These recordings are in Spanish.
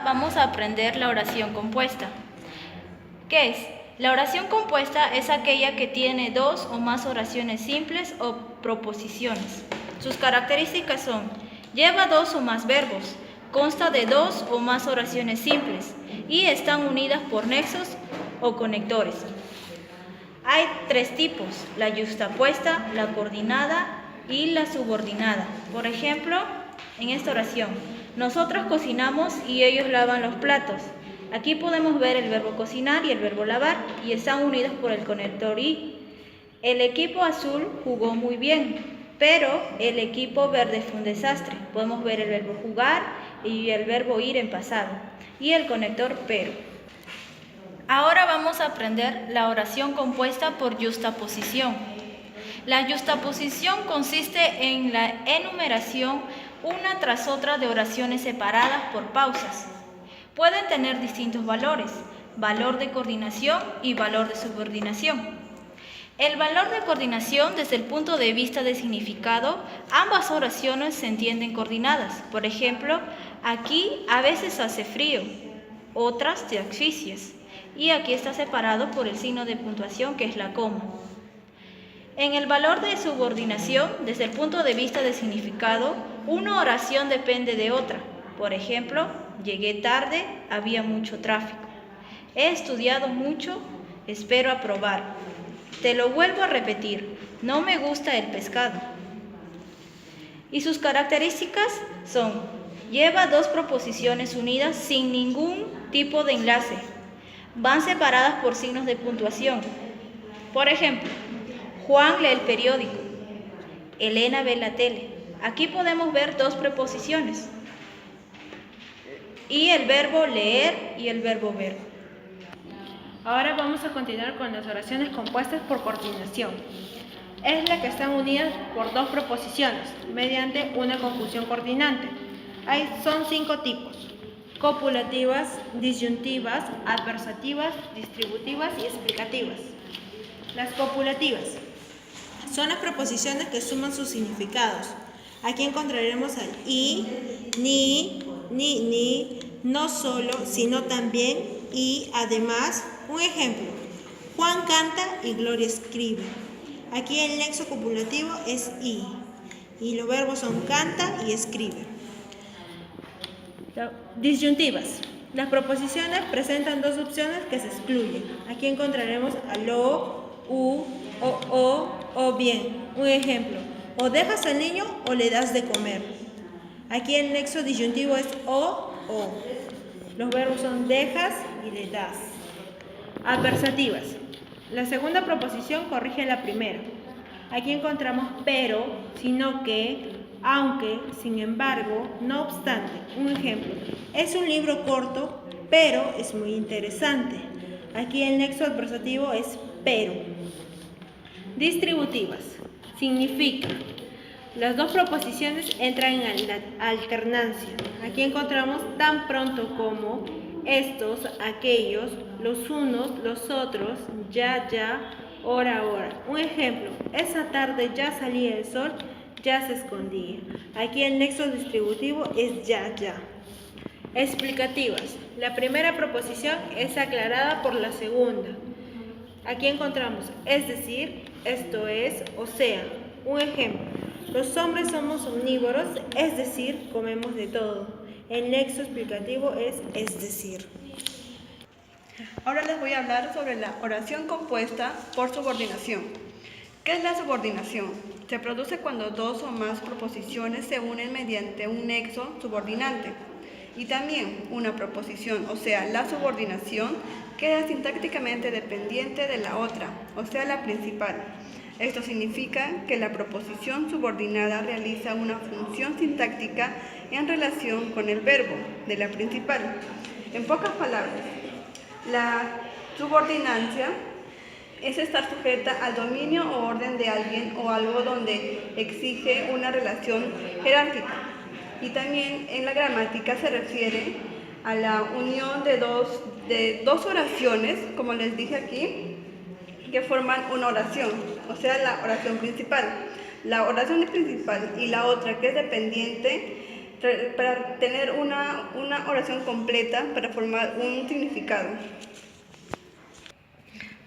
Vamos a aprender la oración compuesta. ¿Qué es? La oración compuesta es aquella que tiene dos o más oraciones simples o proposiciones. Sus características son: lleva dos o más verbos, consta de dos o más oraciones simples y están unidas por nexos o conectores. Hay tres tipos: la yuxtapuesta, la coordinada y la subordinada. Por ejemplo, en esta oración: nosotros cocinamos y ellos lavan los platos. Aquí podemos ver el verbo cocinar y el verbo lavar y están unidos por el conector y. El equipo azul jugó muy bien, pero el equipo verde fue un desastre. Podemos ver el verbo jugar y el verbo ir en pasado y el conector pero. Ahora vamos a aprender la oración compuesta por yuxtaposición. La yuxtaposición consiste en la enumeración una tras otra de oraciones separadas por pausas. Pueden tener distintos valores: valor de coordinación y valor de subordinación. El valor de coordinación, desde el punto de vista de significado, ambas oraciones se entienden coordinadas. Por ejemplo, aquí a veces hace frío, otras te asfixias. Y aquí está separado por el signo de puntuación, que es la coma. En el valor de subordinación, desde el punto de vista de significado, una oración depende de otra. Por ejemplo, llegué tarde, había mucho tráfico. He estudiado mucho, espero aprobar. Te lo vuelvo a repetir, no me gusta el pescado. Y sus características son: lleva dos proposiciones unidas sin ningún tipo de enlace. Van separadas por signos de puntuación. Por ejemplo, Juan lee el periódico, Elena ve la tele. Aquí podemos ver dos preposiciones y el verbo leer y el verbo ver. Ahora vamos a continuar con las oraciones compuestas por coordinación. Es la que están unidas por dos proposiciones mediante una conjunción coordinante. Son 5 tipos: copulativas, disyuntivas, adversativas, distributivas y explicativas. Las copulativas son las preposiciones que suman sus significados. Aquí encontraremos al y, ni, no solo, sino también y además. Un ejemplo: Juan canta y Gloria escribe. Aquí el nexo copulativo es y los verbos son canta y escribe. Disyuntivas. Las proposiciones presentan dos opciones que se excluyen. Aquí encontraremos a lo, o bien. Un ejemplo: o dejas al niño o le das de comer. Aquí el nexo disyuntivo es o. Los verbos son dejas y le das. Adversativas. La segunda proposición corrige la primera. Aquí encontramos pero, sino que, aunque, sin embargo, no obstante. Un ejemplo: es un libro corto, pero es muy interesante. Aquí el nexo adversativo es pero. Distributivas. Significa: las dos proposiciones entran en la alternancia. Aquí encontramos tan pronto como, estos, aquellos, los unos, los otros, ya, hora. Un ejemplo: esa tarde ya salía el sol, ya se escondía. Aquí el nexo distributivo es ya. Explicativas. La primera proposición es aclarada por la segunda. Aquí encontramos es decir, esto es, o sea. Un ejemplo: los hombres somos omnívoros, es decir, comemos de todo. El nexo explicativo es decir. Ahora les voy a hablar sobre la oración compuesta por subordinación. ¿Qué es la subordinación? Se produce cuando dos o más proposiciones se unen mediante un nexo subordinante. Y también una proposición, o sea, la subordinación, queda sintácticamente dependiente de la otra, o sea, la principal. Esto significa que la proposición subordinada realiza una función sintáctica en relación con el verbo de la principal. En pocas palabras, la subordinancia es estar sujeta al dominio o orden de alguien o algo donde exige una relación jerárquica. Y también en la gramática se refiere a la unión de dos oraciones, como les dije aquí, que forman una oración, o sea, la oración principal. La oración principal y la otra, que es dependiente, para tener una oración completa, para formar un significado.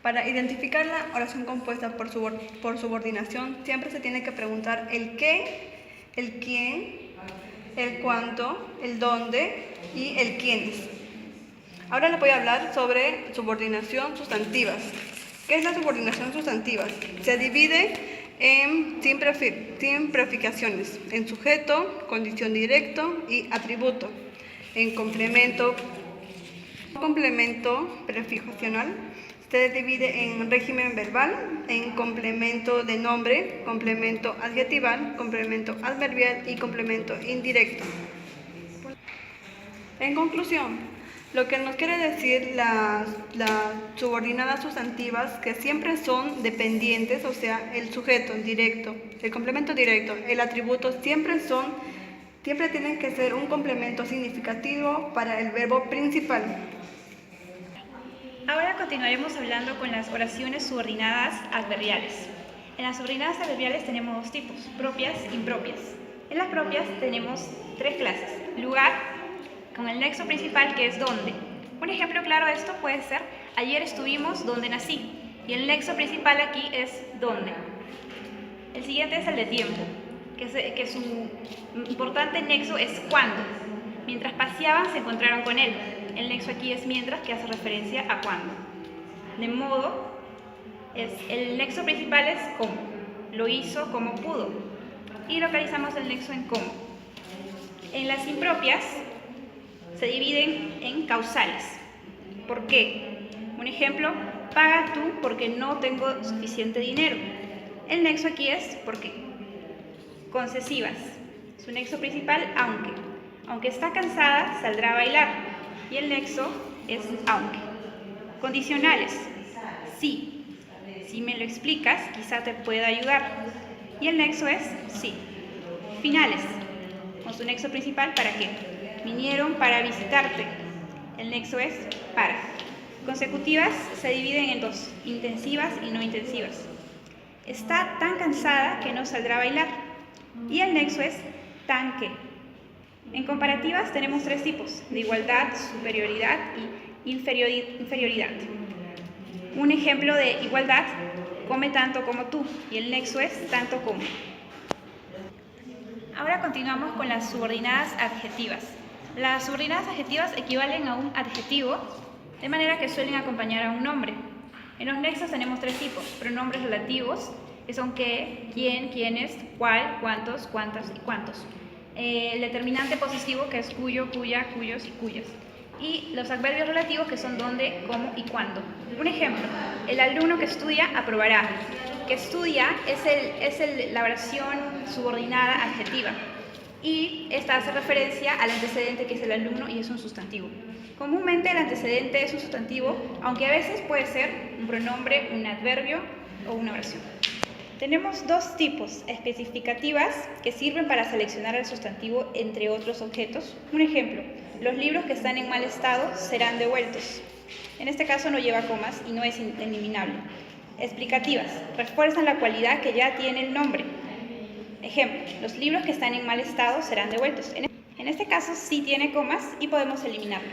Para identificar la oración compuesta por subordinación, siempre se tiene que preguntar el qué, el quién, el cuánto, el dónde y el quiénes. Ahora les voy a hablar sobre subordinación sustantivas. ¿Qué es la subordinación sustantiva? Se divide en sin prefijaciones, en sujeto, condición directo y atributo, en complemento prefijacional. Se divide en régimen verbal, en complemento de nombre, complemento adjetival, complemento adverbial y complemento indirecto. En conclusión, lo que nos quiere decir las subordinadas sustantivas, que siempre son dependientes, o sea, el sujeto directo, el complemento directo, el atributo, siempre tienen que ser un complemento significativo para el verbo principal. Ahora continuaremos hablando con las oraciones subordinadas adverbiales. En las subordinadas adverbiales tenemos dos tipos, propias e impropias. En las propias tenemos tres clases: lugar, con el nexo principal que es donde. Un ejemplo claro de esto puede ser: ayer estuvimos donde nací, y el nexo principal aquí es donde. El siguiente es el de tiempo, que su importante nexo es cuando. Mientras paseaban se encontraron con él. El nexo aquí es mientras, que hace referencia a cuando. De modo, el nexo principal es cómo. Lo hizo como pudo. Y localizamos el nexo en cómo. En las impropias se dividen en causales. ¿Por qué? Un ejemplo: paga tú porque no tengo suficiente dinero. El nexo aquí es ¿por qué? Concesivas. Su nexo principal, aunque. Aunque está cansada, saldrá a bailar. Y el nexo es aunque. Condicionales: sí. Si me lo explicas, quizá te pueda ayudar. Y el nexo es sí. Finales: con su nexo principal, ¿para qué? Vinieron para visitarte. El nexo es para. Consecutivas se dividen en dos: intensivas y no intensivas. Está tan cansada que no saldrá a bailar. Y el nexo es tan que. En comparativas tenemos tres tipos: de igualdad, superioridad y inferioridad. Un ejemplo de igualdad: come tanto como tú, y el nexo es tanto como. Ahora continuamos con las subordinadas adjetivas. Las subordinadas adjetivas equivalen a un adjetivo, de manera que suelen acompañar a un nombre. En los nexos tenemos tres tipos: pronombres relativos, que son qué, quién, quiénes, cuál, cuántos, cuántas y cuántos. El determinante posesivo, que es cuyo, cuya, cuyos y cuyas. Y los adverbios relativos, que son dónde, cómo y cuándo. Un ejemplo: el alumno que estudia aprobará. Que estudia es la oración subordinada adjetiva. Y esta hace referencia al antecedente, que es el alumno, y es un sustantivo. Comúnmente el antecedente es un sustantivo, aunque a veces puede ser un pronombre, un adverbio o una oración. Tenemos dos tipos: especificativas, que sirven para seleccionar al sustantivo entre otros objetos. Un ejemplo: los libros que están en mal estado serán devueltos. En este caso no lleva comas y no es eliminable. Explicativas: refuerzan la cualidad que ya tiene el nombre. Ejemplo: los libros que están en mal estado serán devueltos. En este caso sí tiene comas y podemos eliminarlo.